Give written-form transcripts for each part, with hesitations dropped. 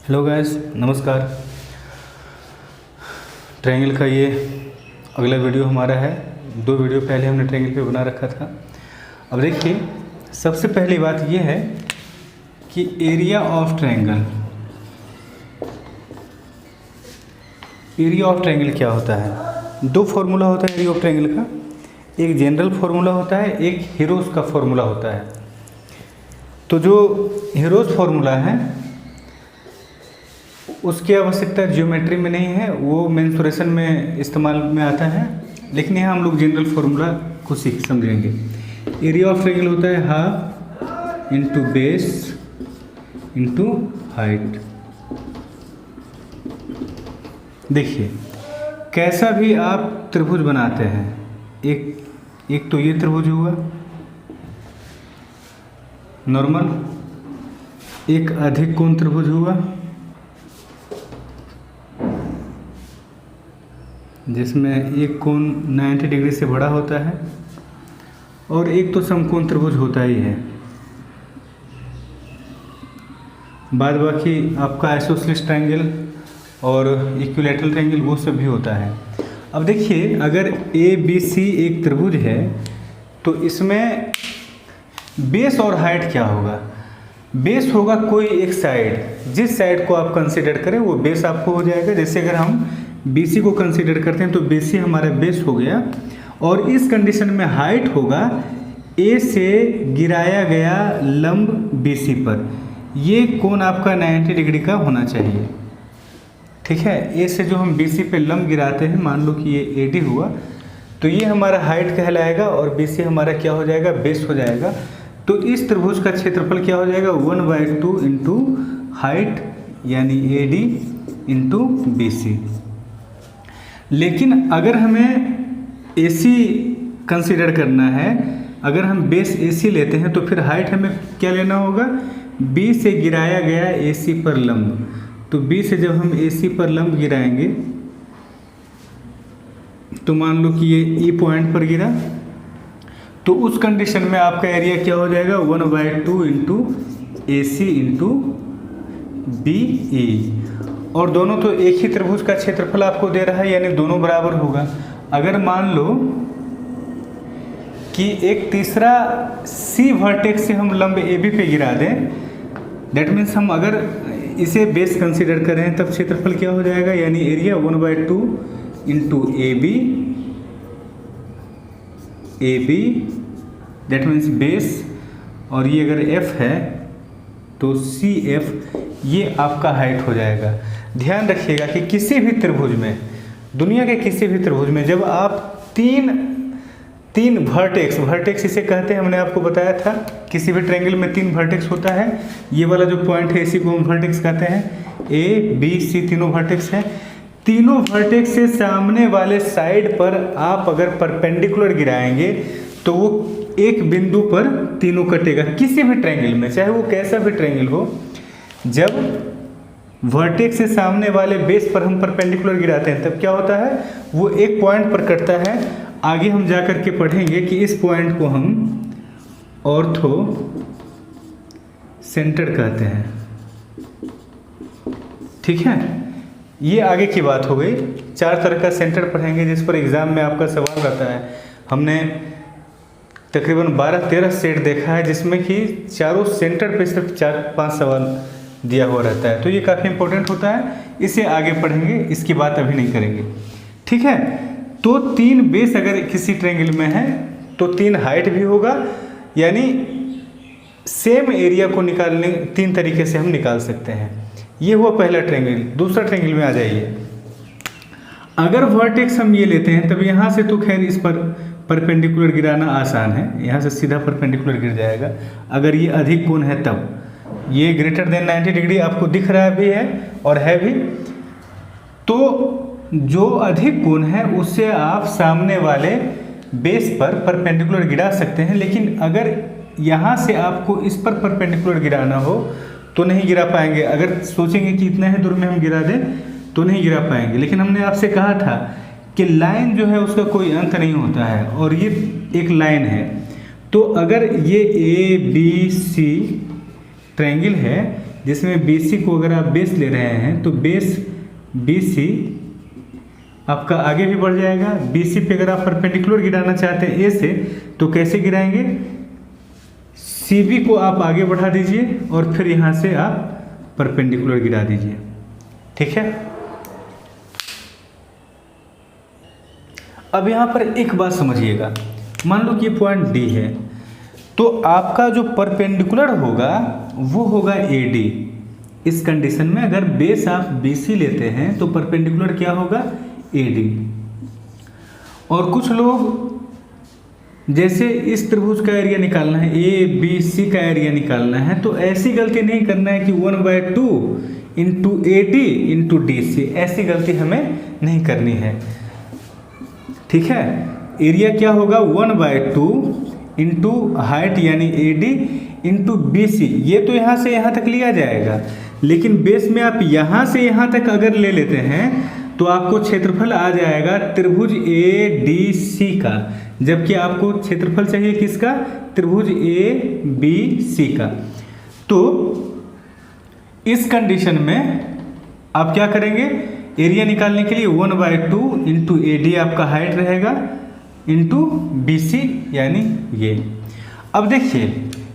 Hello guys, नमस्कार। Triangle का ये अगला वीडियो हमारा है। 2 वीडियो पहले हमने ट्रायंगल पे बना रखा था। अब देखिए, सबसे पहली बात ये है कि एरिया ऑफ ट्रायंगल क्या होता है। 2 फार्मूला होता है एरिया ऑफ ट्रायंगल का। एक जनरल फार्मूला होता है, एक हीरोज का फार्मूला होता है। तो जो हीरोज फार्मूला है उसकी आवश्यकता ज्योमेट्री में नहीं है, वो मेंसुरेशन में इस्तेमाल में आता है। लेकिन यहाँ हम लोग जनरल फार्मूला को समझेंगे। एरिया ऑफ ट्रायंगल होता है half into base into height. देखिए, कैसा भी आप त्रिभुज बनाते हैं, एक तो ये त्रिभुज हुआ नॉर्मल, एक अधिक कोण त्रिभुज हुआ जिसमें एक कोण 90 डिग्री से बड़ा होता है, और एक तो समकोण त्रिभुज होता ही है। बाद बाकी आपका आइसोसेलेस ट्रायंगल और इक्विलैटरल ट्रायंगल वो सब भी होता है। अब देखिए, अगर ए बी सी एक त्रिभुज है तो इसमें बेस और हाइट क्या होगा। बेस होगा कोई एक साइड, जिस साइड को आप कंसीडर करें वो बेस आपको हो जाएगा। जैसे अगर हम BC को कंसीडर करते हैं तो BC हमारा बेस हो गया, और इस कंडीशन में हाइट होगा A से गिराया गया लंब BC पर। ये कोण आपका 90 डिग्री का होना चाहिए, ठीक है। A से जो हम BC पे लंब गिराते हैं, मान लो कि ये AD हुआ, तो ये हमारा हाइट कहलाएगा और BC हमारा क्या हो जाएगा, बेस हो जाएगा। तो इस त्रिभुज का क्षेत्रफल क्या हो जाएगा, 1/2 इंटू हाइट यानी AD इंटू BC। लेकिन अगर हमें AC कंसीडर करना है, अगर हम बेस AC लेते हैं तो फिर हाइट हमें क्या लेना होगा, B से गिराया गया AC पर लंब। तो B से जब हम AC पर लंब गिराएंगे तो मान लो कि ये E पॉइंट पर गिरा, तो उस कंडीशन में आपका एरिया क्या हो जाएगा, 1/2 इंटू AC इंटू BE। और दोनों तो एक ही त्रिभुज का क्षेत्रफल आपको दे रहा है, यानी दोनों बराबर होगा। अगर मान लो कि एक तीसरा C वर्टेक्स से हम लंब AB पे गिरा दें, दैट मीन्स हम अगर इसे बेस कंसीडर करें तब क्षेत्रफल क्या हो जाएगा, यानी area 1/2 into AB that means base, और ये अगर F है तो CF, ये आपका हाइट हो जाएगा। ध्यान रखिएगा कि किसी भी त्रिभुज में, दुनिया के किसी भी त्रिभुज में, जब आप तीन वर्टेक्स इसे कहते हैं, हमने आपको बताया था किसी भी ट्रायंगल में 3 वर्टेक्स होता है। ये वाला जो पॉइंट है इसी को हम वर्टेक्स कहते हैं। A B C तीनों वर्टेक्स हैं। तीनों वर्टेक्स से सामने वाले साइड पर आप अगर परपेंडिकुलर गिराएंगे तो वो एक बिंदु पर तीनों कटेगा किसी भी ट्रायंगल में, चाहे वो कैसा भी ट्रायंगल हो। जब वर्टेक्स से सामने वाले बेस पर हम परपेंडिकुलर गिराते हैं तब क्या होता है, वो एक पॉइंट पर कटता है। आगे हम जा कर के पढ़ेंगे कि इस पॉइंट को हम ऑर्थो सेंटर कहते हैं, ठीक है। ये आगे की बात हो गई। 4 तरह का सेंटर पढ़ेंगे जिस पर एग्जाम में आपका सवाल रहता है। हमने तकरीबन 12-13 सेट देखा है जिसमें कि चारों सेंटर पे सिर्फ 4-5 सवाल दिया हुआ रहता है। तो ये काफ़ी इंपॉर्टेंट होता है, इसे आगे पढ़ेंगे, इसकी बात अभी नहीं करेंगे, ठीक है। तो 3 बेस अगर किसी ट्रायंगल में है तो 3 हाइट भी होगा, यानी सेम एरिया को निकालने 3 तरीके से हम निकाल सकते हैं। ये हुआ पहला ट्रायंगल। दूसरा ट्रायंगल में आ जाइए। अगर वर्टेक्स हम ये लेते हैं तब यहाँ से तो खैर इस पर परपेंडिकुलर गिराना आसान है, यहाँ से सीधा परपेंडिकुलर गिर जाएगा। अगर ये अधिक कोण है तब ये ग्रेटर देन 90 डिग्री आपको दिख रहा भी है और है भी, तो जो अधिक कोण है उससे आप सामने वाले बेस पर परपेंडिकुलर गिरा सकते हैं। लेकिन अगर यहाँ से आपको इस पर परपेंडिकुलर गिराना हो तो नहीं गिरा पाएंगे। अगर सोचेंगे कि इतना ही दूर में हम गिरा दें तो नहीं गिरा पाएंगे। लेकिन हमने आपसे कहा था कि लाइन जो है उसका कोई अंत नहीं होता है, और ये एक लाइन है। तो अगर ये ABC ट्रायंगल है, जिसमें BC को अगर आप बेस ले रहे हैं तो बेस BC आपका आगे भी बढ़ जाएगा। BC पे अगर आप परपेंडिकुलर गिराना चाहते हैं A से तो कैसे गिराएंगे, CB को आप आगे बढ़ा दीजिए और फिर यहाँ से आप परपेंडिकुलर गिरा दीजिए। ठीक है। अब यहाँ पर एक बात समझिएगा, मान लो कि ये पॉइंट D है तो आपका जो परपेंडिकुलर होगा वो होगा AD। इस कंडीशन में अगर बेस आप BC लेते हैं तो परपेंडिकुलर क्या होगा, AD। और कुछ लोग जैसे इस त्रिभुज का एरिया निकालना है, ABC का एरिया निकालना है, तो ऐसी गलती नहीं करना है कि 1/2 इंटू AD इंटू DC, ऐसी गलती हमें नहीं करनी है। ठीक है। एरिया क्या होगा 1/2 इंटू हाइट यानी AD इंटू BC, ये तो यहाँ से यहाँ तक लिया जाएगा, लेकिन बेस में आप यहाँ से यहाँ तक अगर ले लेते हैं तो आपको क्षेत्रफल आ जाएगा त्रिभुज ADC का, जबकि आपको क्षेत्रफल चाहिए किसका, त्रिभुज ABC का। तो इस कंडीशन में आप क्या करेंगे, एरिया निकालने के लिए 1/2 इंटू AD आपका हाइट रहेगा इंटू BC यानी ये। अब देखिए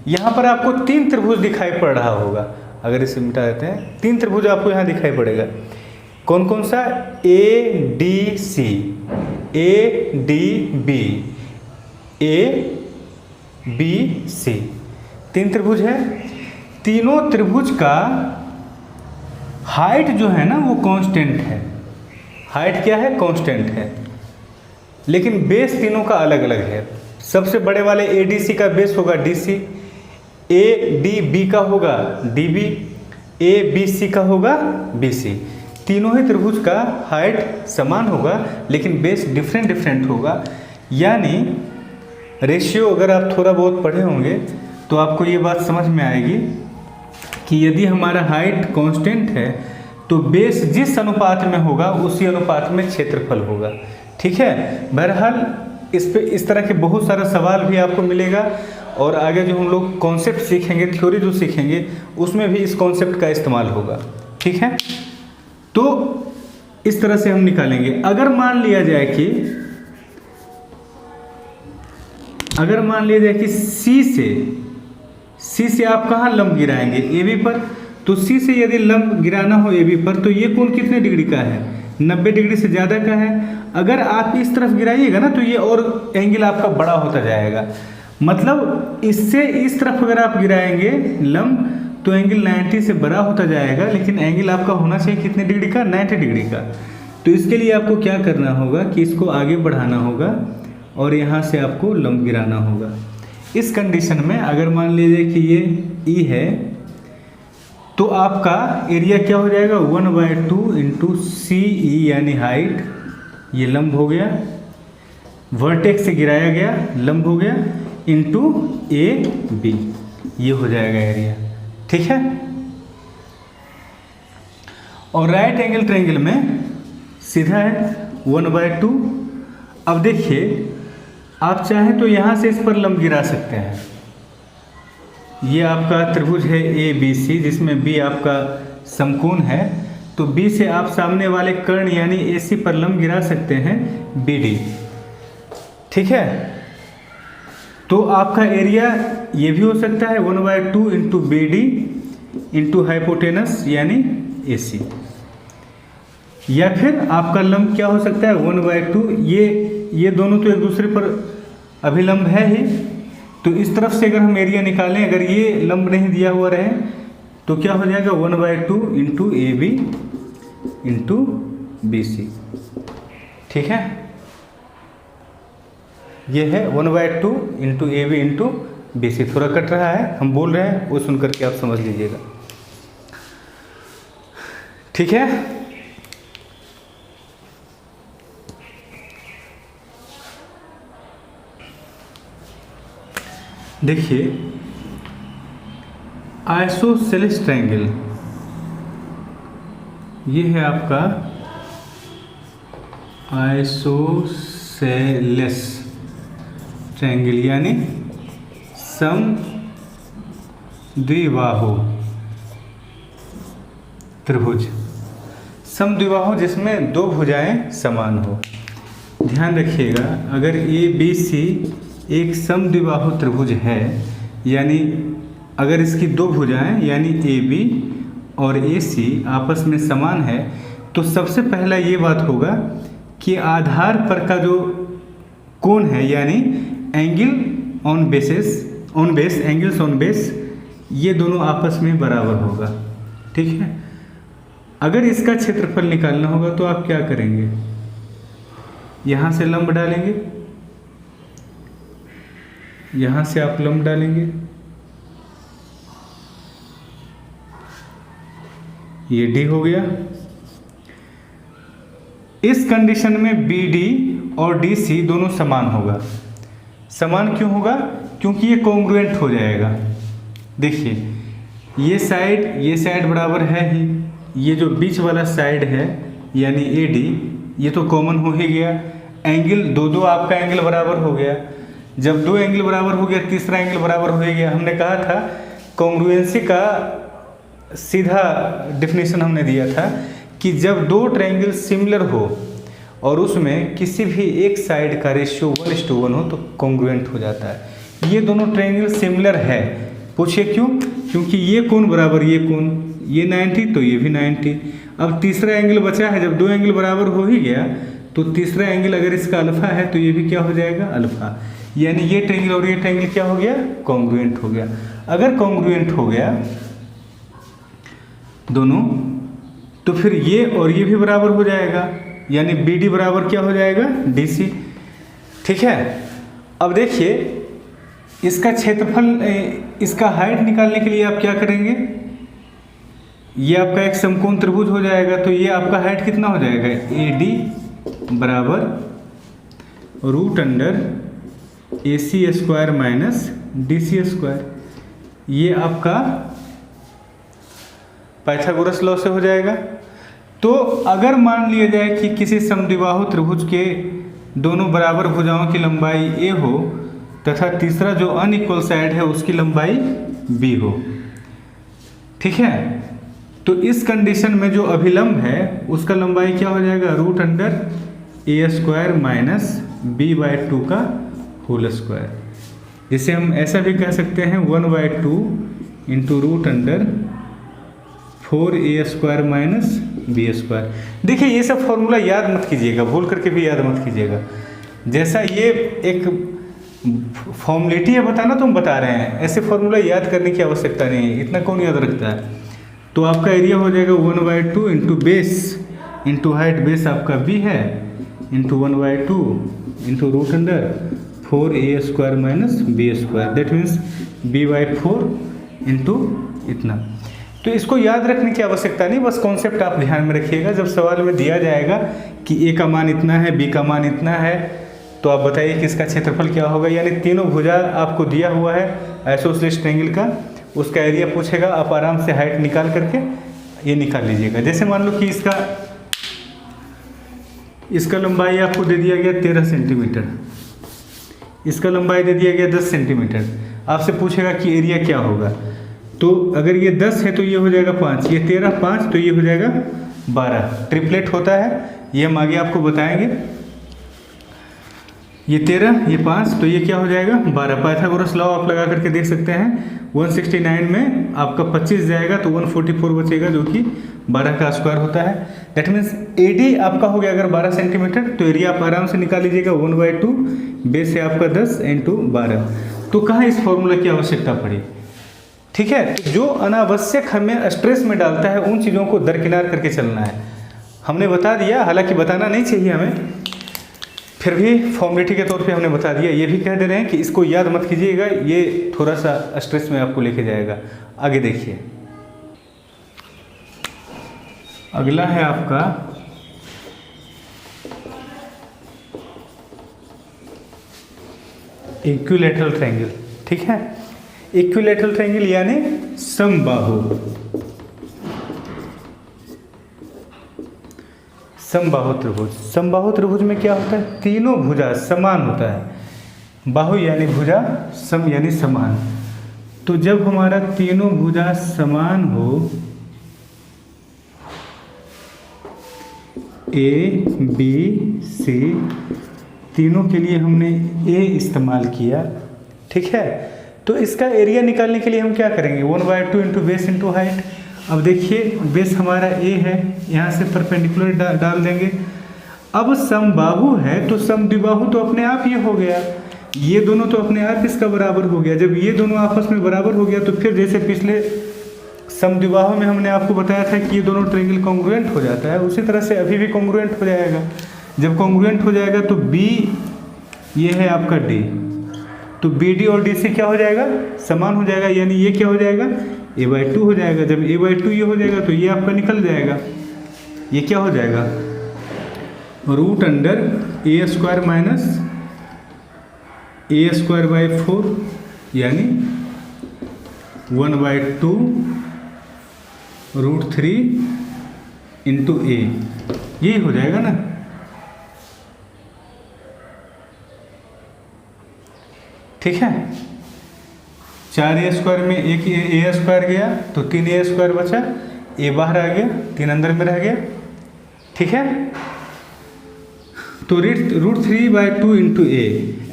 यहाँ पर आपको 3 त्रिभुज दिखाई पड़ रहा होगा, अगर इसे मिटा देते हैं 3 त्रिभुज आपको यहाँ दिखाई पड़ेगा। कौन कौन सा, ADC, ADB, ABC, 3 त्रिभुज है। तीनों त्रिभुज का हाइट जो है ना वो कांस्टेंट है। हाइट क्या है, कांस्टेंट है, लेकिन बेस तीनों का अलग अलग है। सबसे बड़े वाले ADC का बेस होगा DC, ADB का होगा DB, ABC का होगा BC। तीनों ही त्रिभुज का हाइट समान होगा लेकिन बेस डिफरेंट डिफरेंट होगा। यानी रेशियो अगर आप थोड़ा बहुत पढ़े होंगे तो आपको ये बात समझ में आएगी कि यदि हमारा हाइट कांस्टेंट है तो बेस जिस अनुपात में होगा उसी अनुपात में क्षेत्रफल होगा। ठीक है। बहरहाल इस पे इस तरह के बहुत सारा सवाल भी आपको मिलेगा और आगे जो हम लोग कॉन्सेप्ट सीखेंगे, थ्योरी जो सीखेंगे, उसमें भी इस कॉन्सेप्ट का इस्तेमाल होगा। ठीक है। तो इस तरह से हम निकालेंगे। अगर मान लिया जाए कि C से आप कहाँ लंब गिराएंगे, AB पर। तो C से यदि लंब गिराना हो AB पर तो ये कोण कितने डिग्री का है, 90 डिग्री से ज़्यादा का है। अगर आप इस तरफ गिराइएगा ना तो ये और एंगल आपका बड़ा होता जाएगा। मतलब इससे इस तरफ अगर आप गिराएंगे लंब तो एंगल 90 से बड़ा होता जाएगा, लेकिन एंगल आपका होना चाहिए कितने डिग्री का, 90 डिग्री का। तो इसके लिए आपको क्या करना होगा कि इसको आगे बढ़ाना होगा और यहाँ से आपको लंब गिराना होगा। इस कंडीशन में अगर मान लीजिए कि ये E है तो आपका एरिया क्या हो जाएगा 1/2 इंटू CE यानी हाइट, ये लंब हो गया, वर्टेक्स से गिराया गया लंब हो गया, इंटू AB, ये हो जाएगा एरिया। ठीक है। और राइट एंगल ट्रायंगल में सीधा है 1/2। अब देखिए आप चाहें तो यहाँ से इस पर लंब गिरा सकते हैं। ये आपका त्रिभुज है ABC जिसमें B आपका समकोण है, तो B से आप सामने वाले कर्ण यानी AC पर लंब गिरा सकते हैं BD। ठीक है। तो आपका एरिया ये भी हो सकता है 1/2 इंटू BD इंटू हाइपोटेनस यानी AC, या फिर आपका लंब क्या हो सकता है 1/2, ये दोनों तो एक दूसरे पर अभिलंब है ही, तो इस तरफ से अगर हम एरिया निकालें, अगर ये लंब नहीं दिया हुआ रहे तो क्या हो जाएगा 1/2 इंटू AB इंटू BC। ठीक है। ये है 1/2 इंटू AB इंटू BC। थोड़ा कट रहा है, हम बोल रहे हैं वो सुन करके आप समझ लीजिएगा। ठीक है। देखिए आइसोसेलेस ट्रायंगल, ये है आपका आइसोसेलेस ट्रायंगल यानी समद्विबाहु त्रिभुज, समद्विबाहु जिसमें दो भुजाएं समान हो। ध्यान रखिएगा, अगर ए बी सी एक समद्विबाहु त्रिभुज है, यानी अगर इसकी दो भुजाएं यानी ए बी और ए सी आपस में समान है, तो सबसे पहला ये बात होगा कि आधार पर का जो कोण है यानी angle on base, angles on base, ये दोनों आपस में बराबर होगा। ठीक है। अगर इसका क्षेत्रफल निकालना होगा तो आप क्या करेंगे, यहाँ से लंब डालेंगे, यहाँ से आप लंब डालेंगे, ये डी हो गया। इस कंडीशन में बी डी और डी सी दोनों समान होगा। समान क्यों होगा? क्योंकि ये कॉन्ग्रुएंट हो जाएगा। देखिए ये साइड बराबर है ही, ये जो बीच वाला साइड है यानी ए डी, ये तो कॉमन हो ही गया। एंगल दो आपका एंगल बराबर हो गया। जब दो एंगल बराबर हो गया, तीसरा एंगल बराबर हो गया। हमने कहा था कॉन्ग्रुएंसी का सीधा डेफिनेशन हमने दिया था कि जब दो ट्रायंगल सिमिलर हो और उसमें किसी भी एक साइड का रेशियो 1:1 हो तो कॉन्ग्रुएंट हो जाता है। ये दोनों ट्रायंगल सिमिलर है। पूछिए क्यों? क्योंकि ये कोण बराबर ये कोण, ये 90 तो ये भी 90। अब तीसरा एंगल बचा है, जब दो एंगल बराबर हो ही गया तो तीसरा एंगल अगर इसका अल्फा है तो ये भी क्या हो जाएगा, अल्फा। यानी ये ट्रायंगल और ये ट्रायंगल क्या हो गया, कॉन्ग्रुएंट हो गया। अगर कॉन्ग्रुएंट हो गया दोनों, तो फिर ये और ये भी बराबर हो जाएगा, यानी बी डी बराबर क्या हो जाएगा, डी सी। ठीक है। अब देखिए इसका क्षेत्रफल, इसका हाइट निकालने के लिए आप क्या करेंगे, ये आपका एक समकोण त्रिभुज हो जाएगा, तो ये आपका हाइट कितना हो जाएगा, ए डी बराबर √AC² माइनस DC²। ये आपका पाइथागोरस लॉ से हो जाएगा। तो अगर मान लिया जाए कि किसी समद्विबाहु त्रिभुज के दोनों बराबर भुजाओं की लंबाई a हो तथा तीसरा जो अनइक्वल साइड है उसकी लंबाई b हो, ठीक है, तो इस कंडीशन में जो अभिलंब है उसका लंबाई क्या हो जाएगा, √A² माइनस b/2 का होल स्क्वायर। जिसे हम ऐसा भी कह सकते हैं 1/2 इंटू √4A² माइनस b²। देखिए ये सब फॉर्मूला याद मत कीजिएगा, भूल करके भी याद मत कीजिएगा। जैसा ये एक फॉर्मुलेटी है बताना तो हम बता रहे हैं, ऐसे फॉर्मूला याद करने की आवश्यकता नहीं है, इतना कौन याद रखता है। तो आपका एरिया हो जाएगा 1/2 into base into height, base आपका b है, into 1/2 into √4A² minus b², that means b/4 into इतना। तो इसको याद रखने की आवश्यकता नहीं, बस कॉन्सेप्ट आप ध्यान में रखिएगा। जब सवाल में दिया जाएगा कि a का मान इतना है, b का मान इतना है, तो आप बताइए कि इसका क्षेत्रफल क्या होगा। यानी तीनों भुजा आपको दिया हुआ है आइसोसेलेस ट्रायंगल का, उसका एरिया पूछेगा, आप आराम से हाइट निकाल करके ये निकाल लीजिएगा। जैसे मान लो कि इसका लंबाई आपको दे दिया गया 13 सेंटीमीटर, इसका लंबाई दे दिया गया 10 सेंटीमीटर। आपसे पूछेगा कि एरिया क्या होगा, तो अगर ये 10 है तो ये हो जाएगा 5, ये 13 5 तो ये हो जाएगा 12। ट्रिपलेट होता है, ये हम आगे आपको बताएंगे। ये 13 ये 5 तो ये क्या हो जाएगा 12। पाइथागोरस लॉ आप लगा करके देख सकते हैं, 169 में आपका 25 जाएगा तो 144 बचेगा, जो कि 12 का स्क्वायर होता है। दैट मीन्स AD आपका हो गया अगर 12 सेंटीमीटर, तो एरिया आप आराम से निकाल लीजिएगा 1/2, बेस है आपका 10 इंटू 12। तो कहाँ इस फॉर्मूला की आवश्यकता पड़ी, ठीक है। तो जो अनावश्यक हमें स्ट्रेस में डालता है उन चीज़ों को दरकिनार करके चलना है। हमने बता दिया, हालांकि बताना नहीं चाहिए हमें, फिर भी फॉर्मेलिटी के तौर पे हमने बता दिया। ये भी कह दे रहे हैं कि इसको याद मत कीजिएगा, ये थोड़ा सा स्ट्रेस में आपको लेके जाएगा। आगे देखिए, अगला है आपका इक्विलैटरल ट्रायंगल, ठीक है। इक्विलैटरल ट्रायंगल यानी समबाहु, समबाहु त्रिभुज। समबाहु त्रिभुज में क्या होता है, तीनों भुजा समान होता है। बाहु यानी भुजा, सम यानी समान। तो जब हमारा तीनों भुजा समान ए बी सी तीनों के लिए हमने ए इस्तेमाल किया, ठीक है। तो इसका एरिया निकालने के लिए हम क्या करेंगे, 1/2 इंटू बेस इंटू हाइट। अब देखिए बेस हमारा ए है, यहाँ से परपेंडिकुलर डाल देंगे। अब समबाहु है तो समद्विबाहु तो अपने आप ये हो गया, ये दोनों तो अपने आप इसका बराबर हो गया। जब ये दोनों आपस में बराबर हो गया तो फिर जैसे पिछले समद्विबाहु में हमने आपको बताया था कि ये दोनों ट्रायंगल कॉन्ग्रुएंट हो जाता है, उसी तरह से अभी भी कॉन्ग्रुएंट हो जाएगा। जब कॉन्ग्रुएंट हो जाएगा तो बी ये है आपका डी, तो बी डी और डी सी क्या हो जाएगा, समान हो जाएगा, यानी ये क्या हो जाएगा, a/2 हो जाएगा। जब a/2 ये हो जाएगा तो ये आपका निकल जाएगा, ये क्या हो जाएगा, √a² माइनस a²/4 यानी 1/2 √3 इंटू a, यही हो जाएगा ना। ठीक है, 4a² में एक a² गया तो 3a² बचा, a बाहर आ गया, 3 अंदर में रह गया, ठीक है। तो √3/2 इंटू a,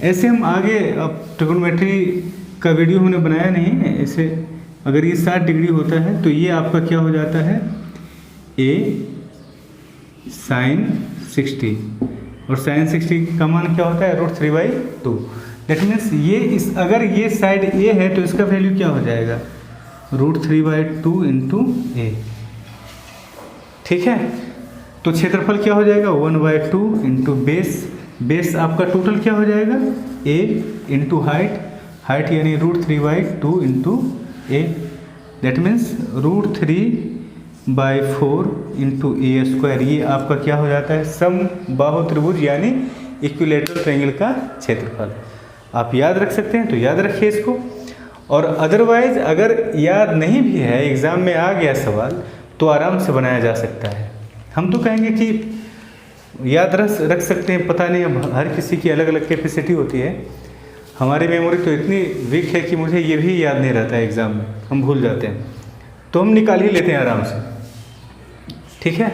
ऐसे हम आगे, अब ट्रिगोनोमेट्री का वीडियो हमने बनाया नहीं है, ऐसे अगर ये 60 डिग्री होता है तो ये आपका क्या हो जाता है, a sin 60, और sin 60 का मान क्या होता है, √3/2। दैट मीन्स ये अगर ये साइड a है तो इसका वैल्यू क्या हो जाएगा, √3/2 इंटू a, ठीक है। तो क्षेत्रफल क्या हो जाएगा, 1/2 इंटू बेस आपका टोटल क्या हो जाएगा, a इंटू हाइट यानी √3/2 into a, that means √3/4 into a²। ये आपका क्या हो जाता है, समबाहु त्रिभुज यानी इक्विलैटरल ट्रायंगल का क्षेत्रफल। आप याद रख सकते हैं तो याद रखिए इसको, और अदरवाइज अगर याद नहीं भी है, एग्ज़ाम में आ गया सवाल तो आराम से बनाया जा सकता है। हम तो कहेंगे कि याद रख सकते हैं, पता नहीं, अब हर किसी की अलग अलग कैपेसिटी होती है। हमारी मेमोरी तो इतनी वीक है कि मुझे ये भी याद नहीं रहता है, एग्ज़ाम में हम भूल जाते हैं, तो हम निकाल ही लेते हैं आराम से, ठीक है।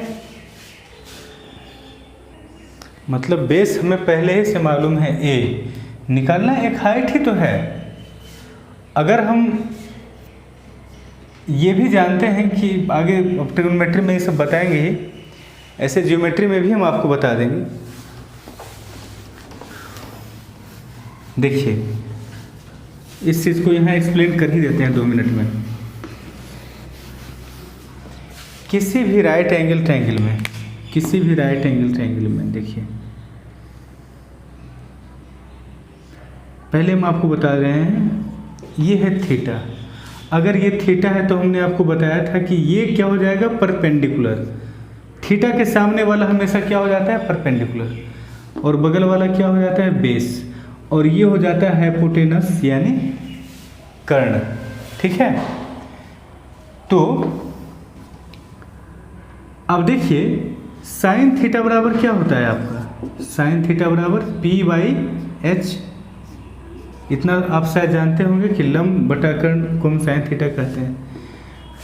मतलब बेस हमें पहले ही से मालूम है, ए निकालना एक हाइट ही तो है। अगर हम ये भी जानते हैं कि आगे ट्रिगोनोमेट्री में ये सब बताएंगे ही, ऐसे ज्योमेट्री में भी हम आपको बता देंगे। देखिए इस चीज़ को यहाँ एक्सप्लेन कर ही देते हैं 2 मिनट में। किसी भी राइट एंगल ट्रायंगल में देखिए, पहले हम आपको बता रहे हैं ये है थीटा। अगर ये थीटा है तो हमने आपको बताया था कि ये क्या हो जाएगा, परपेंडिकुलर। थीटा के सामने वाला हमेशा क्या हो जाता है, परपेंडिकुलर, और बगल वाला क्या हो जाता है, बेस, और ये हो जाता है हाइपोटेनस यानी कर्ण, ठीक है। तो अब देखिए साइन थीटा बराबर क्या होता है आपका, साइन थीटा बराबर p/h। इतना आप शायद जानते होंगे कि लंब बटा कर्ण को हम साइन थीटा कहते हैं।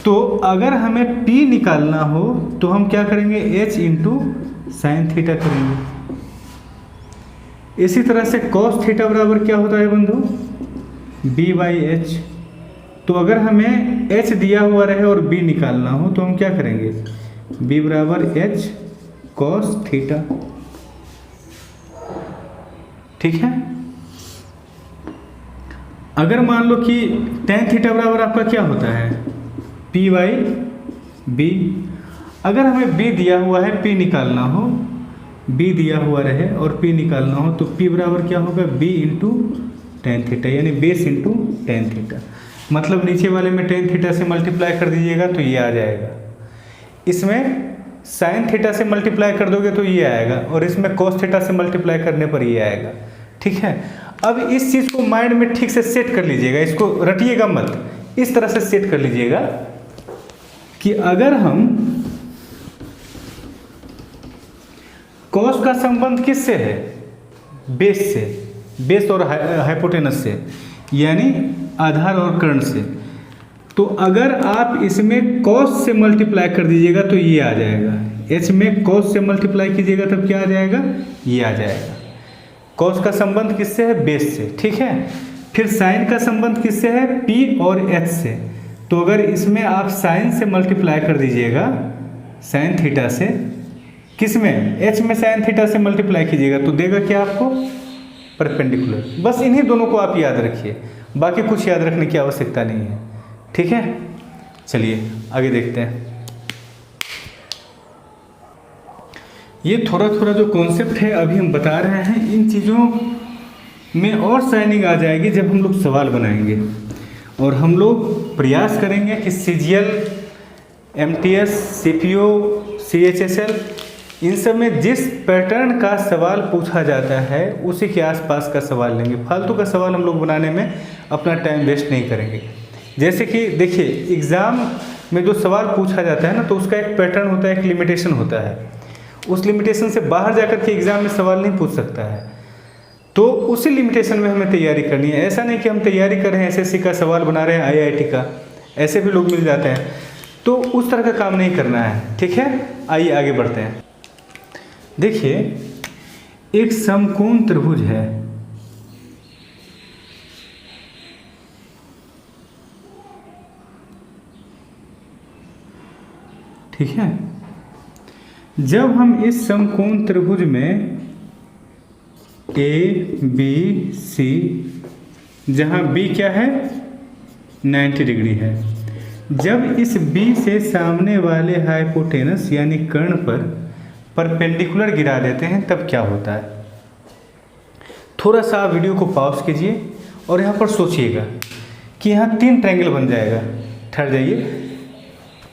तो अगर हमें p निकालना हो तो हम क्या करेंगे, h इंटू साइन थीटा करेंगे। इसी तरह से कॉस थीटा बराबर क्या होता है बंधु, b/h। तो अगर हमें h दिया हुआ रहे और b निकालना हो तो हम क्या करेंगे, b बराबर h कॉस थीटा, ठीक है। अगर मान लो कि tan थीटा बराबर आपका क्या होता है, p/b। अगर हमें b दिया हुआ है, p निकालना हो, b दिया हुआ रहे और p निकालना हो तो p बराबर क्या होगा, b इंटू टेन थीटा, यानी बेस इंटू टेन थीटा। मतलब नीचे वाले में टेन थीटा से मल्टीप्लाई कर दीजिएगा तो ये आ जाएगा, इसमें साइन थीटा से मल्टीप्लाई कर दोगे तो ये आएगा, और इसमें कॉस थीटा से मल्टीप्लाई करने पर ये आएगा, ठीक है। अब इस चीज़ को माइंड में ठीक से सेट कर लीजिएगा, इसको रटिएगा मत, इस तरह से सेट कर लीजिएगा कि अगर हम कॉस का संबंध किससे है, बेस से, बेस और हाइपोटेनस से, यानी आधार और कर्ण से। तो अगर आप इसमें कॉस से मल्टीप्लाई कर दीजिएगा तो ये आ जाएगा, h में कॉस से मल्टीप्लाई कीजिएगा तब क्या आ जाएगा, ये आ जाएगा। कॉस का संबंध किससे है, बेस से, ठीक है। फिर साइन का संबंध किससे है, p और h से। तो अगर इसमें आप साइन से मल्टीप्लाई कर दीजिएगा, साइन थीटा से, किस में, h में साइन थीटा से मल्टीप्लाई कीजिएगा तो देगा क्या आपको, परपेंडिकुलर। बस इन्हीं दोनों को आप याद रखिए, बाकी कुछ याद रखने की आवश्यकता नहीं है, ठीक है। चलिए आगे देखते हैं। ये थोड़ा थोड़ा जो कॉन्सेप्ट है अभी हम बता रहे हैं, इन चीज़ों में और शाइनिंग आ जाएगी जब हम लोग सवाल बनाएंगे। और हम लोग प्रयास करेंगे कि CGL, MTS, CPO, CHSL, इन सब में जिस पैटर्न का सवाल पूछा जाता है उसी के आसपास का सवाल लेंगे। फालतू का सवाल हम लोग बनाने में अपना टाइम वेस्ट नहीं करेंगे। जैसे कि देखिए एग्ज़ाम में जो सवाल पूछा जाता है ना, तो उसका एक पैटर्न होता है, एक लिमिटेशन होता है। उस लिमिटेशन से बाहर जाकर के एग्ज़ाम में सवाल नहीं पूछ सकता है, तो उसी लिमिटेशन में हमें तैयारी करनी है। ऐसा नहीं कि हम तैयारी कर रहे हैं, SSC का सवाल बना रहे हैं, IIT का, ऐसे भी लोग मिल जाते हैं, तो उस तरह का काम नहीं करना है, ठीक है। आइए आगे बढ़ते हैं। देखिए एक समकोण त्रिभुज है, ठीक है। जब हम इस समकोण त्रिभुज में ABC, जहाँ B क्या है, 90 डिग्री है, जब इस B से सामने वाले हाइपोटेनस यानी कर्ण पर परपेंडिकुलर गिरा देते हैं तब क्या होता है। थोड़ा सा आप वीडियो को पॉज कीजिए और यहाँ पर सोचिएगा कि यहाँ 3 ट्रायंगल बन जाएगा। ठहर जाइए,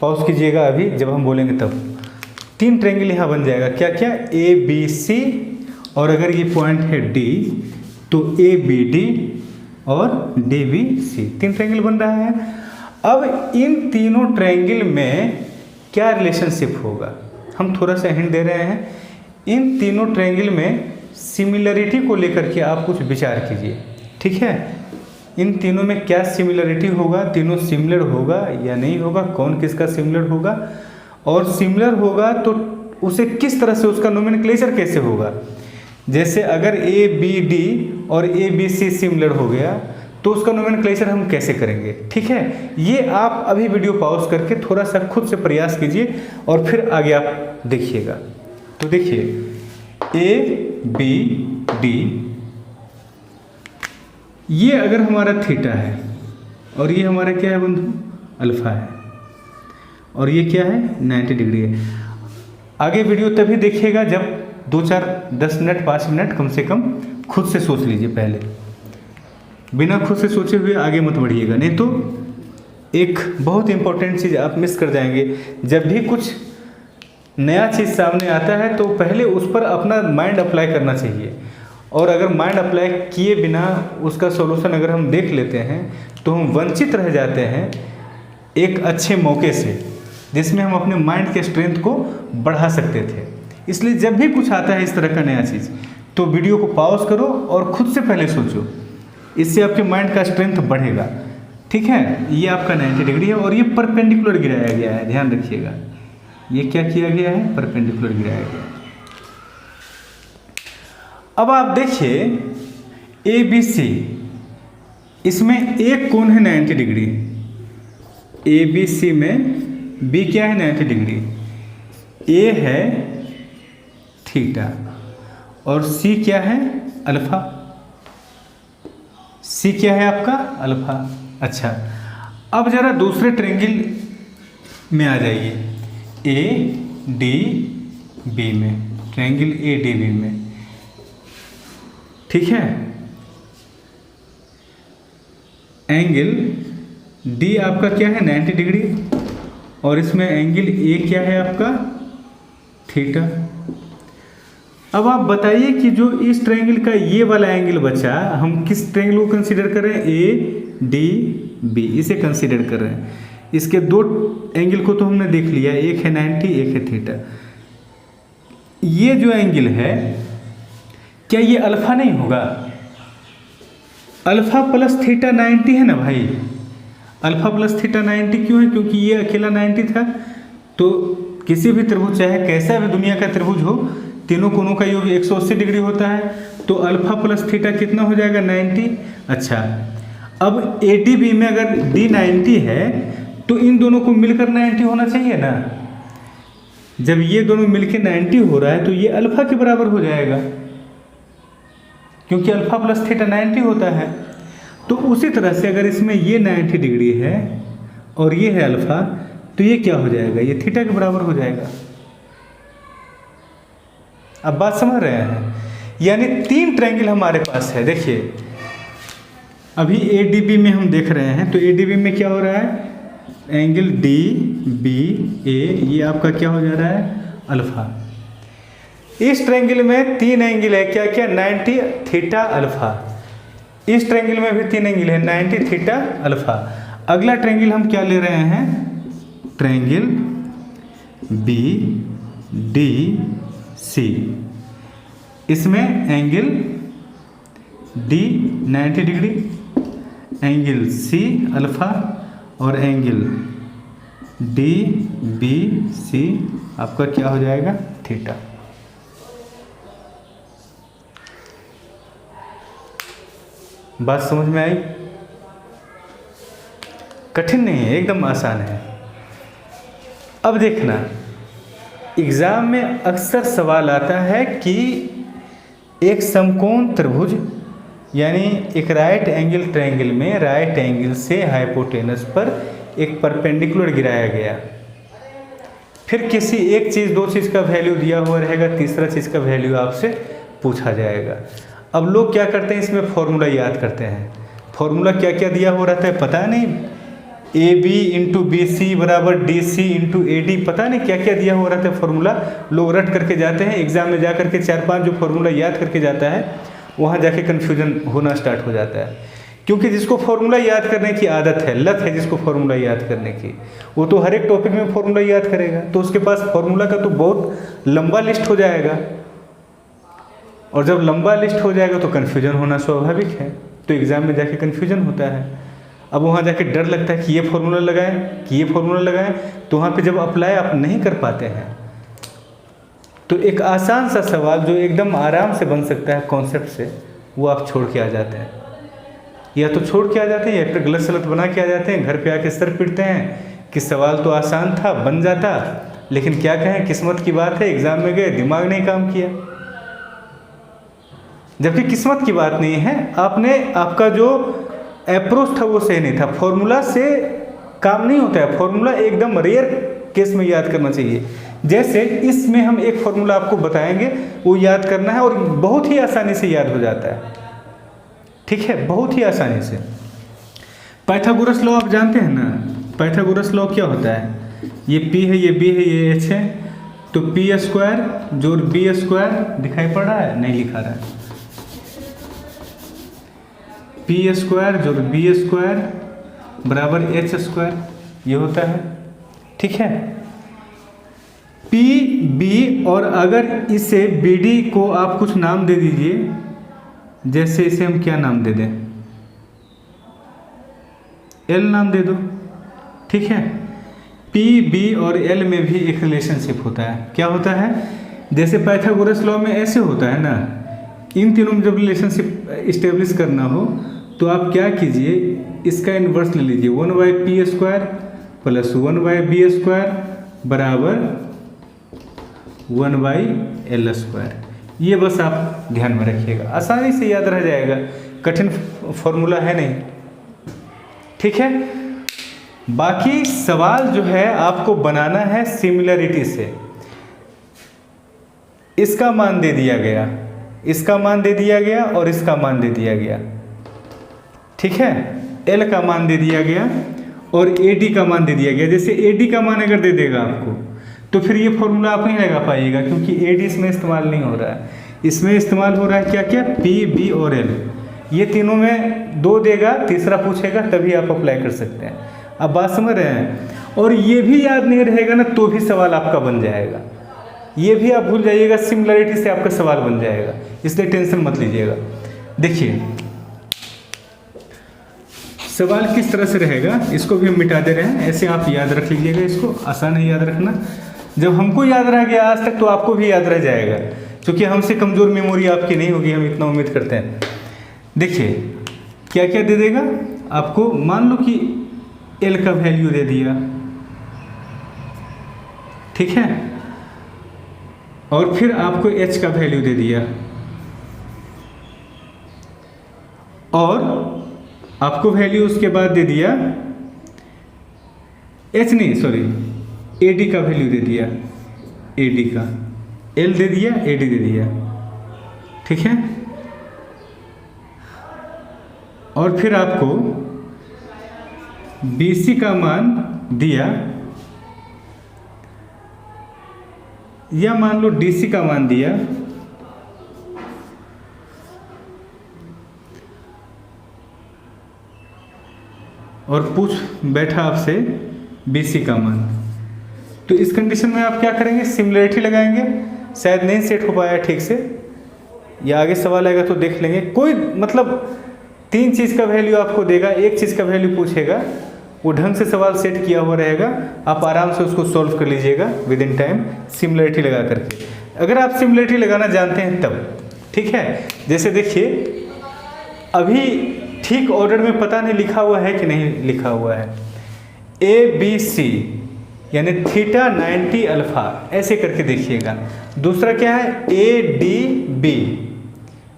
पॉज कीजिएगा अभी, जब हम बोलेंगे तब 3 ट्रायंगल यहाँ बन जाएगा। क्या क्या, ABC, और अगर ये पॉइंट है D तो ABD और DBC, 3 ट्रायंगल बन रहा है। अब इन तीनों ट्रायंगल में क्या रिलेशनशिप होगा, हम थोड़ा सा हिंट दे रहे हैं। इन तीनों ट्रायंगल में सिमिलरिटी को लेकर के आप कुछ विचार कीजिए, ठीक है। इन तीनों में क्या सिमिलरिटी होगा, तीनों सिमिलर होगा या नहीं होगा, कौन किसका सिमिलर होगा, और सिमिलर होगा तो उसे किस तरह से, उसका नोमेनक्लेचर कैसे होगा। जैसे अगर ABD और ABC सिमिलर हो गया तो उसका नोमेनक्लेचर हम कैसे करेंगे, ठीक है। ये आप अभी वीडियो पॉज करके थोड़ा सा खुद से प्रयास कीजिए और फिर आगे आप देखिएगा। तो देखिए ABD, ये अगर हमारा थीटा है और ये हमारा क्या है बंधु, अल्फा है, और ये क्या है, 90 डिग्री है। आगे वीडियो तभी देखिएगा जब 2-4-10 मिनट 5 मिनट कम से कम खुद से सोच लीजिए पहले, बिना खुद से सोचे हुए आगे मत बढ़िएगा, नहीं तो एक बहुत इंपॉर्टेंट चीज़ आप मिस कर जाएंगे। जब भी कुछ नया चीज़ सामने आता है तो पहले उस पर अपना माइंड अप्लाई करना चाहिए, और अगर माइंड अप्लाई किए बिना उसका सॉल्यूशन अगर हम देख लेते हैं तो हम वंचित रह जाते हैं एक अच्छे मौके से, जिसमें हम अपने माइंड के स्ट्रेंथ को बढ़ा सकते थे। इसलिए जब भी कुछ आता है इस तरह का नया चीज़ तो वीडियो को पॉज करो और खुद से पहले सोचो, इससे आपके माइंड का स्ट्रेंथ बढ़ेगा, ठीक है। ये आपका 90 डिग्री है और ये परपेंडिकुलर गिराया गया है, ध्यान रखिएगा। ये क्या किया गया है, परपेंडिकुलर गिराया गया है। अब आप देखिए ABC, इसमें एक कोण है 90 डिग्री, ABC में B क्या है, 90 डिग्री, A है थीटा और C क्या है, अल्फा। C क्या है आपका, अल्फा। अच्छा, अब जरा दूसरे ट्रायंगल में आ जाइए, ADB में, ट्रायंगल ADB में, ठीक है। एंगल D आपका क्या है, 90 डिग्री, और इसमें एंगल A क्या है आपका, थीटा। अब आप बताइए कि जो इस ट्रायंगल का ये वाला एंगल बचा, हम किस ट्रायंगल को कंसीडर कर रहे हैं, ADB, इसे कंसीडर कर रहे हैं। इसके 2 एंगल को तो हमने देख लिया, एक है 90, एक है थीटा। ये जो एंगल है क्या ये अल्फा नहीं होगा, अल्फा प्लस थीटा 90 है ना भाई। अल्फा प्लस थीटा 90 क्यों है? क्योंकि ये अकेला 90 था। तो किसी भी त्रिभुज, चाहे कैसा भी दुनिया का त्रिभुज हो, तीनों कोणों का योग 180 डिग्री होता है। तो अल्फा प्लस थीटा कितना हो जाएगा? 90। अच्छा, अब ADB में अगर D 90 है तो इन दोनों को मिलकर 90 होना चाहिए ना। जब ये दोनों मिलकर 90 हो रहा है तो ये अल्फा के बराबर हो जाएगा, क्योंकि अल्फा प्लस थीटा 90 होता है। तो उसी तरह से अगर इसमें ये 90 डिग्री है और ये है अल्फा, तो ये क्या हो जाएगा? ये थीटा के बराबर हो जाएगा। अब बात समझ रहे हैं? यानी 3 ट्रायंगल हमारे पास है। देखिए अभी ADB में हम देख रहे हैं, तो ADB में क्या हो रहा है? एंगल DBA ये आपका क्या हो जा रहा है? अल्फा। इस ट्रायंगल में 3 एंगल है, क्या क्या? 90 थीटा अल्फा। इस ट्रायंगल में भी 3 एंगल है, 90 थीटा अल्फा। अगला ट्रायंगल हम क्या ले रहे हैं? Triangle BDC। इसमें angle D 90 degree, angle C alpha और एंगल DBC आपका क्या हो जाएगा? थीटा। बात समझ में आई? कठिन नहीं है, एकदम आसान है। अब देखना, एग्जाम में अक्सर सवाल आता है कि एक समकोण त्रिभुज यानी एक राइट एंगल ट्रायंगल में राइट एंगल से हाइपोटेनस पर एक परपेंडिकुलर गिराया गया, फिर किसी एक चीज़, 2 चीज़ का वैल्यू दिया हुआ रहेगा, तीसरा चीज़ का वैल्यू आपसे पूछा जाएगा। अब लोग क्या करते हैं, इसमें फॉर्मूला याद करते हैं। फॉर्मूला क्या क्या दिया हुआ रहता है पता नहीं, AB इंटू BC बराबर DC इंटू AD, पता नहीं क्या क्या दिया हुआ रहता है फॉर्मूला। लोग रट करके जाते हैं, एग्जाम में जा करके 4-5 जो फॉर्मूला याद करके जाता है, वहाँ जाके कन्फ्यूजन होना स्टार्ट हो जाता है। क्योंकि जिसको फॉर्मूला याद करने की आदत है, लत है जिसको फॉर्मूला याद करने की, वो तो हर एक टॉपिक में फॉर्मूला याद करेगा, तो उसके पास फॉर्मूला का तो बहुत लंबा लिस्ट हो जाएगा। और जब लंबा लिस्ट हो जाएगा तो कन्फ्यूजन होना स्वाभाविक है, तो एग्ज़ाम में जाके कन्फ्यूजन होता है। अब वहाँ जाके डर लगता है कि ये फॉर्मूला लगाएं, कि ये फॉर्मूला लगाएं, तो वहाँ पे जब अप्लाई आप नहीं कर पाते हैं, तो एक आसान सा सवाल जो एकदम आराम से बन सकता है कॉन्सेप्ट से, वो आप छोड़ के आ जाते हैं। या तो छोड़ के आ जाते हैं या फिर गलत सलत बना के आ जाते हैं, घर पे आके सर पीटते हैं कि सवाल तो आसान था, बन जाता, लेकिन क्या कहें, किस्मत की बात है, एग्ज़ाम में गए, दिमाग नहीं काम किया। जबकि किस्मत की बात नहीं है, आपका जो अप्रोच था वो सही नहीं था। फॉर्मूला से काम नहीं होता है, फॉर्मूला एकदम रेयर केस में याद करना चाहिए। जैसे इसमें हम एक फॉर्मूला आपको बताएंगे, वो याद करना है और बहुत ही आसानी से याद हो जाता है, ठीक है, बहुत ही आसानी से। पाइथागोरस लॉ आप जानते हैं ना, पाइथागोरस लॉ क्या होता है? ये P है, ये B है, ये H है, तो P² जोड़ B² दिखाई पड़ रहा है? नहीं लिखा रहा है। P² जोड़ B² बराबर H² ये होता है, ठीक है। PB, और अगर इसे BD को आप कुछ नाम दे दीजिए, जैसे इसे हम क्या नाम दे दें? L नाम दे दो, ठीक है। PB और L में भी एक रिलेशनशिप होता है, क्या होता है? जैसे पाइथागोरस लॉ में ऐसे होता है ना, इन तीनों में जब रिलेशनशिप इस्टेब्लिश करना हो तो आप क्या कीजिए, इसका इन्वर्स ले लीजिए, 1/P² प्लस 1/B² बराबर 1/L²। ये बस आप ध्यान में रखिएगा, आसानी से याद रह जाएगा, कठिन फॉर्मूला है नहीं, ठीक है। बाकी सवाल जो है आपको बनाना है सिमिलरिटी से। इसका मान दे दिया गया, इसका मान दे दिया गया और इसका मान दे दिया गया, ठीक है। L का मान दे दिया गया और AD का मान दे दिया गया। जैसे AD का मान अगर दे देगा आपको, तो फिर ये फॉर्मूला आप नहीं लगा पाइएगा, क्योंकि AD इसमें इस्तेमाल नहीं हो रहा है। इसमें इस्तेमाल हो रहा है क्या क्या? P, B और L। ये तीनों में 2 देगा, तीसरा पूछेगा, तभी आप अप्लाई कर सकते हैं। अब बात समझ रहे हैं? और ये भी याद नहीं रहेगा ना, तो भी सवाल आपका बन जाएगा। ये भी आप भूल जाइएगा, सिमिलरिटी से आपका सवाल बन जाएगा, इसलिए टेंशन मत लीजिएगा। देखिए सवाल किस तरह से रहेगा इसको भी हम मिटा दे रहे हैं, ऐसे आप याद रख लीजिएगा, इसको आसान है याद रखना। जब हमको याद रह गया आज तक तो आपको भी याद रह जाएगा, क्योंकि हमसे कमज़ोर मेमोरी आपकी नहीं होगी, हम इतना उम्मीद करते हैं। देखिए क्या क्या दे देगा आपको, मान लो कि एल का वैल्यू दे दिया, ठीक है, और फिर आपको एच का वैल्यू दे दिया, और आपको वैल्यू उसके बाद दे दिया एडी का वैल्यू दे दिया, एडी का, एल दे दिया, एडी दे दिया, ठीक है। और फिर आपको बीसी का मान दिया, या मान लो डीसी का मान दिया, और पूछ बैठा आपसे बीसी का मान। तो इस कंडीशन में आप क्या करेंगे, सिमिलरिटी लगाएंगे, शायद नहीं सेट हो पाया ठीक से, या आगे सवाल आएगा तो देख लेंगे। कोई मतलब 3 चीज़ का वैल्यू आपको देगा, एक चीज़ का वैल्यू पूछेगा, वो ढंग से सवाल सेट किया हुआ रहेगा, आप आराम से उसको सॉल्व कर लीजिएगा विद इन टाइम सिमिलरिटी लगा करके, अगर आप सिमिलरिटी लगाना जानते हैं तब, ठीक है। जैसे देखिए अभी ठीक ऑर्डर में पता नहीं लिखा हुआ है कि नहीं लिखा हुआ है, ABC यानी थीटा 90 अल्फा, ऐसे करके देखिएगा। दूसरा क्या है, ADB,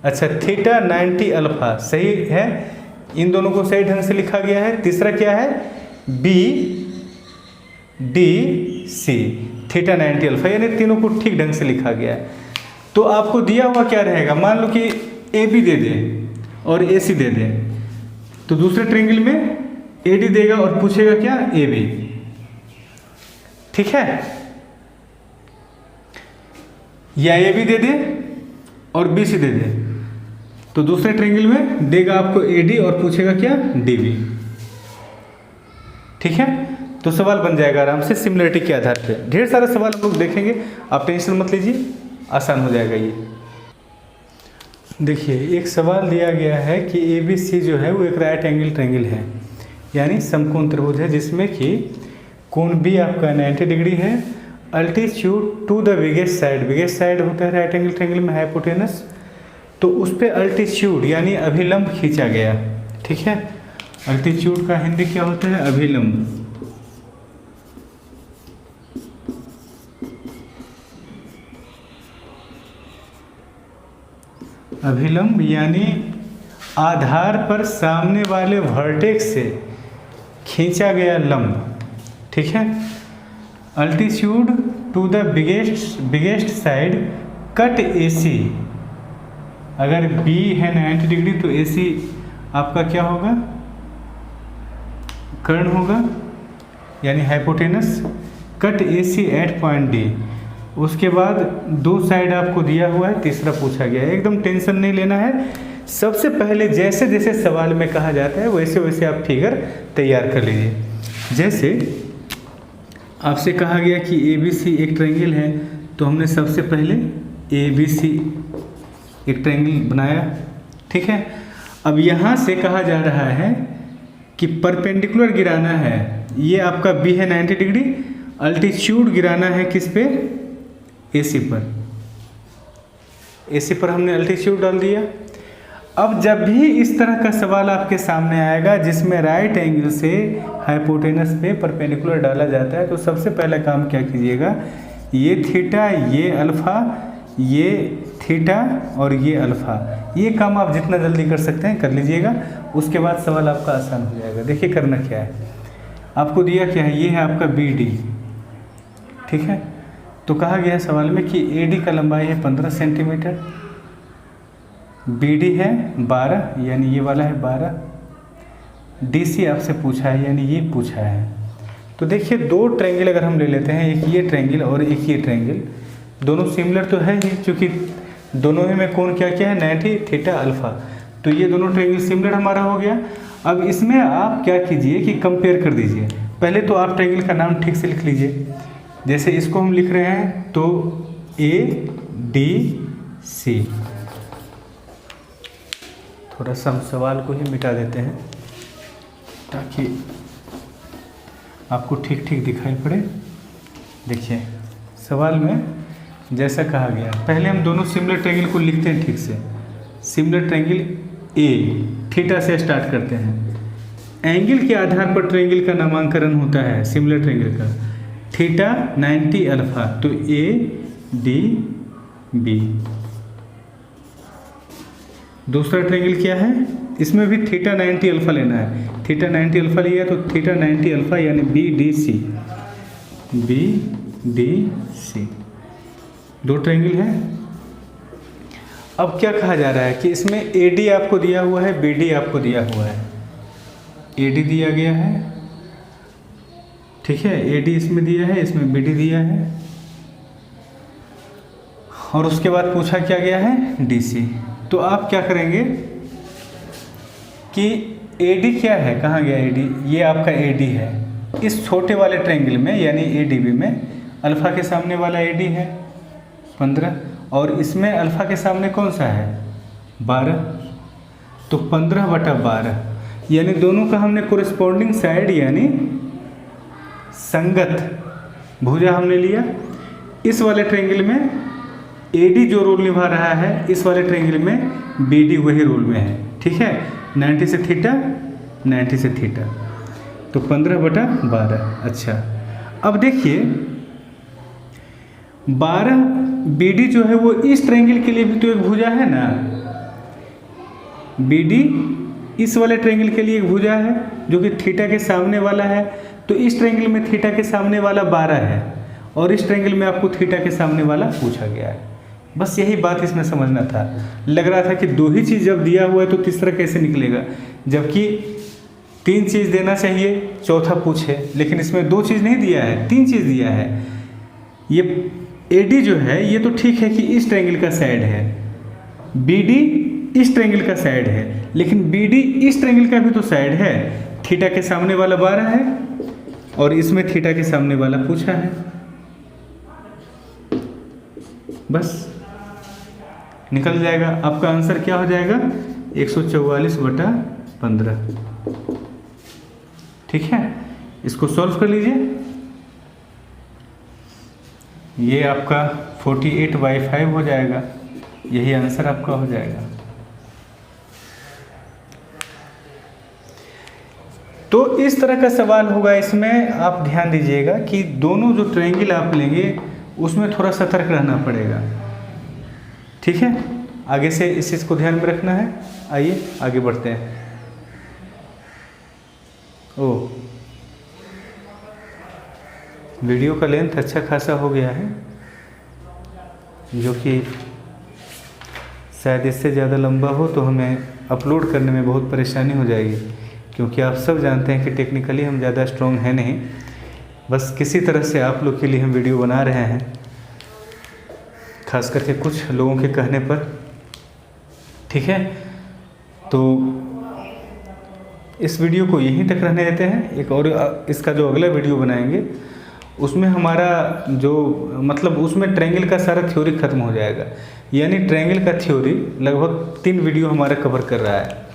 अच्छा थीटा 90 अल्फा सही है, इन दोनों को सही ढंग से लिखा गया है। तीसरा क्या है, BDC थीटा 90 अल्फा, यानी तीनों को ठीक ढंग से लिखा गया है। तो आपको दिया हुआ क्या रहेगा, मान लो कि AB दे दे और AC दे दे, तो दूसरे ट्रायंगल में AD देगा और पूछेगा क्या, AB, ठीक है, या AB दे दे और BC दे दे, तो दूसरे ट्रायंगल में देगा आपको AD और पूछेगा क्या, DB, ठीक है। तो सवाल बन जाएगा आराम से सिमिलरिटी के आधार पे। ढेर सारा सवाल हम लोग देखेंगे, आप टेंशन मत लीजिए, आसान हो जाएगा ये। देखिए एक सवाल दिया गया है कि ABC जो है वो एक राइट एंगल ट्रायंगल है, यानी समकोण त्रिभुज है, जिसमें कि कोण B आपका 90 डिग्री है, altitude to the biggest side होता है राइट एंगल ट्रायंगल में हाइपोटेनस, तो उस पर अल्टीट्यूड यानी अभिलंब खींचा गया, ठीक है। अल्टीट्यूड का हिंदी क्या होता है, अभिलंब, अभिलंब यानी आधार पर सामने वाले वर्टेक्स से खींचा गया लंब, ठीक है। Altitude to the biggest side cut AC, अगर B है 90 डिग्री तो AC आपका क्या होगा, कर्ण होगा, यानी hypotenuse, cut AC at point D। उसके बाद 2 साइड आपको दिया हुआ है, तीसरा पूछा गया है, एकदम टेंशन नहीं लेना है। सबसे पहले जैसे जैसे सवाल में कहा जाता है वैसे वैसे आप फिगर तैयार कर लीजिए। जैसे आपसे कहा गया कि ABC एक ट्रायंगल है, तो हमने सबसे पहले ABC एक ट्रायंगल बनाया, ठीक है। अब यहाँ से कहा जा रहा है कि परपेंडिकुलर गिराना है, ये आपका B है 90 डिग्री, अल्टीट्यूड गिराना है किस पे, AC पर, AC पर हमने अल्टीट्यूड डाल दिया। अब जब भी इस तरह का सवाल आपके सामने आएगा जिसमें राइट एंगल से हाइपोटेनस पे परपेंडिकुलर डाला जाता है, तो सबसे पहला काम क्या कीजिएगा, ये थीटा, ये अल्फ़ा, ये थीटा और ये अल्फ़ा, ये काम आप जितना जल्दी कर सकते हैं कर लीजिएगा। उसके बाद सवाल आपका आसान हो जाएगा। देखिए करना क्या है, आपको दिया क्या है, ये है आपका BD, ठीक है। तो कहा गया सवाल में कि AD का लंबाई है 15 सेंटीमीटर, BD है 12 यानी ये वाला है 12, DC आपसे पूछा है यानी ये पूछा है। तो देखिए 2 ट्रायंगल अगर हम ले लेते हैं, एक ये ट्रायंगल और एक ये ट्रायंगल, दोनों सिमिलर तो है ही, क्योंकि दोनों में कोण क्या क्या है, 90 थीटा अल्फ़ा, तो ये दोनों ट्रायंगल सिमिलर हमारा हो गया। अब इसमें आप क्या कीजिए कि कंपेयर कर दीजिए। पहले तो आप ट्रायंगल का नाम ठीक से लिख लीजिए। जैसे इसको हम लिख रहे हैं तो ADC, थोड़ा सा हम सवाल को ही मिटा देते हैं। ताकि आपको ठीक ठीक दिखाई पड़े। देखिए सवाल में जैसा कहा गया, पहले हम दोनों सिमिलर ट्रायंगल को लिखते हैं ठीक से। सिमिलर ट्रायंगल ए थीटा से स्टार्ट करते हैं। एंगल के आधार पर ट्रायंगल का नामकरण होता है सिमिलर ट्रायंगल का। थीटा 90 अल्फा, तो ए डी बी। दूसरा ट्रायंगल क्या है, इसमें भी थीटा 90 अल्फा लेना है। थीटा 90 अल्फा लिया तो थीटा 90 अल्फा यानी B D C, B D C, दो ट्रायंगल है। अब क्या कहा जा रहा है कि इसमें ए डी आपको दिया हुआ है, बी डी आपको दिया हुआ है। ए डी दिया गया है, ठीक है, ए डी इसमें दिया है, इसमें बी डी दिया है, और उसके बाद पूछा क्या गया है, डी सी। तो आप क्या करेंगे कि ए डी क्या है, कहाँ गया ए डी, ये आपका ए डी है। इस छोटे वाले ट्रायंगल में यानी ए डी बी में अल्फ़ा के सामने वाला ए डी है 15, और इसमें अल्फ़ा के सामने कौन सा है 12, तो 15/12 यानी दोनों का हमने कोरिस्पोंडिंग साइड यानी संगत भुजा हमने लिया। इस वाले ट्रायंगल में ए डी जो रोल निभा रहा है, इस वाले ट्रायंगल में बी डी वही रोल में है, ठीक है। 90 से थीटा, 90 से थीटा, तो 15/12। अच्छा अब देखिए 12 बी डी जो है वो इस ट्रायंगल के लिए भी तो एक भुजा है ना, बी डी इस वाले ट्रायंगल के लिए एक भुजा है जो कि थीटा के सामने वाला है। तो इस ट्रायंगल में थीटा के सामने वाला 12 है, और इस ट्रायंगल में आपको थीटा के सामने वाला पूछा गया है। बस यही बात इसमें समझना था। लग रहा था कि दो ही चीज़ जब दिया हुआ है तो तीसरा कैसे निकलेगा, जबकि 3 चीज़ देना चाहिए, चौथा पूछे, लेकिन इसमें 2 चीज़ नहीं दिया है, 3 चीज़ दिया है। ये ए डी जो है ये तो ठीक है कि इस ट्रायंगल का साइड है, बी डी इस ट्रायंगल का साइड है, लेकिन बी डी इस ट्रायंगल का भी तो साइड है। थीटा के सामने वाला 12 है, और इसमें थीटा के सामने वाला पूछा है। बस निकल जाएगा, आपका आंसर क्या हो जाएगा 144/15, ठीक है। इसको सॉल्व कर लीजिए, ये आपका 48/5 हो जाएगा, यही आंसर आपका हो जाएगा। तो इस तरह का सवाल होगा। इसमें आप ध्यान दीजिएगा कि दोनों जो ट्रायंगल आप लेंगे उसमें थोड़ा सतर्क रहना पड़ेगा, ठीक है। आगे से इस चीज़ को ध्यान में रखना है। आइए आगे बढ़ते हैं। वीडियो का लेंथ अच्छा खासा हो गया है, जो कि शायद इससे ज़्यादा लंबा हो तो हमें अपलोड करने में बहुत परेशानी हो जाएगी, क्योंकि आप सब जानते हैं कि टेक्निकली हम ज़्यादा स्ट्रॉन्ग हैं नहीं। बस किसी तरह से आप लोग के लिए हम वीडियो बना रहे हैं, खास करके कुछ लोगों के कहने पर, ठीक है। तो इस वीडियो को यहीं तक रहने देते हैं। एक और इसका जो अगला वीडियो बनाएंगे उसमें हमारा जो मतलब उसमें ट्रायंगल का सारा थ्योरी खत्म हो जाएगा, यानी ट्रायंगल का थ्योरी लगभग 3 वीडियो हमारा कवर कर रहा है।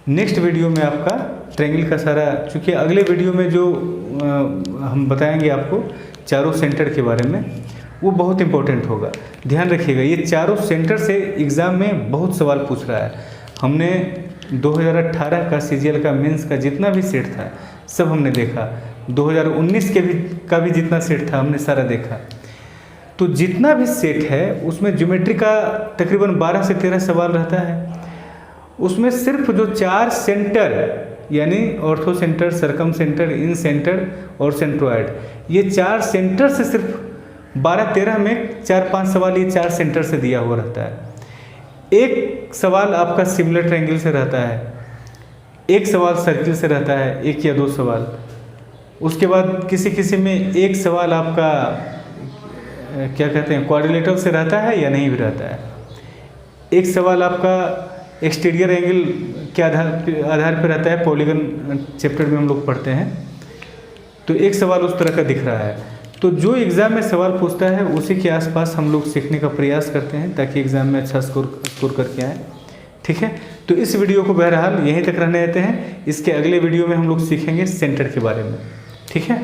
नेक्स्ट वीडियो में आपका ट्रायंगल का सारा, चूँकि अगले वीडियो में जो हम बताएंगे आपको चारों सेंटर के बारे में, वो बहुत इंपॉर्टेंट होगा। ध्यान रखिएगा, ये चारों सेंटर से एग्ज़ाम में बहुत सवाल पूछ रहा है। हमने 2018 का सीजीएल का मेंस का जितना भी सेट था सब हमने देखा, 2019 का भी जितना सेट था हमने सारा देखा। तो जितना भी सेट है उसमें ज्योमेट्री का तकरीबन 12 से 13 सवाल रहता है। उसमें सिर्फ जो 4 सेंटर यानी ऑर्थो सेंटर, सरकम सेंटर, इन सेंटर और सेंट्रोइड, ये 4 सेंटर से सिर्फ 12-13 में 4-5 सवाल ये 4 सेंटर से दिया हुआ रहता है। एक सवाल आपका सिमिलर ट्रायंगल से रहता है, एक सवाल सर्किल से रहता है, 1 या 2 सवाल। उसके बाद किसी में एक सवाल आपका क्या कहते हैं क्वाड्रिलेटरल से रहता है या नहीं भी रहता है। एक सवाल आपका एक्सटीरियर एंगल के आधार पर रहता है, पॉलीगन चैप्टर में हम लोग पढ़ते हैं। तो एक सवाल उस तरह का दिख रहा है। तो जो एग्ज़ाम में सवाल पूछता है उसी के आसपास हम लोग सीखने का प्रयास करते हैं ताकि एग्ज़ाम में अच्छा स्कोर करके आएँ, ठीक है, तो इस वीडियो को बहरहाल यहीं तक रहने देते हैं। इसके अगले वीडियो में हम लोग सीखेंगे सेंटर के बारे में। ठीक है।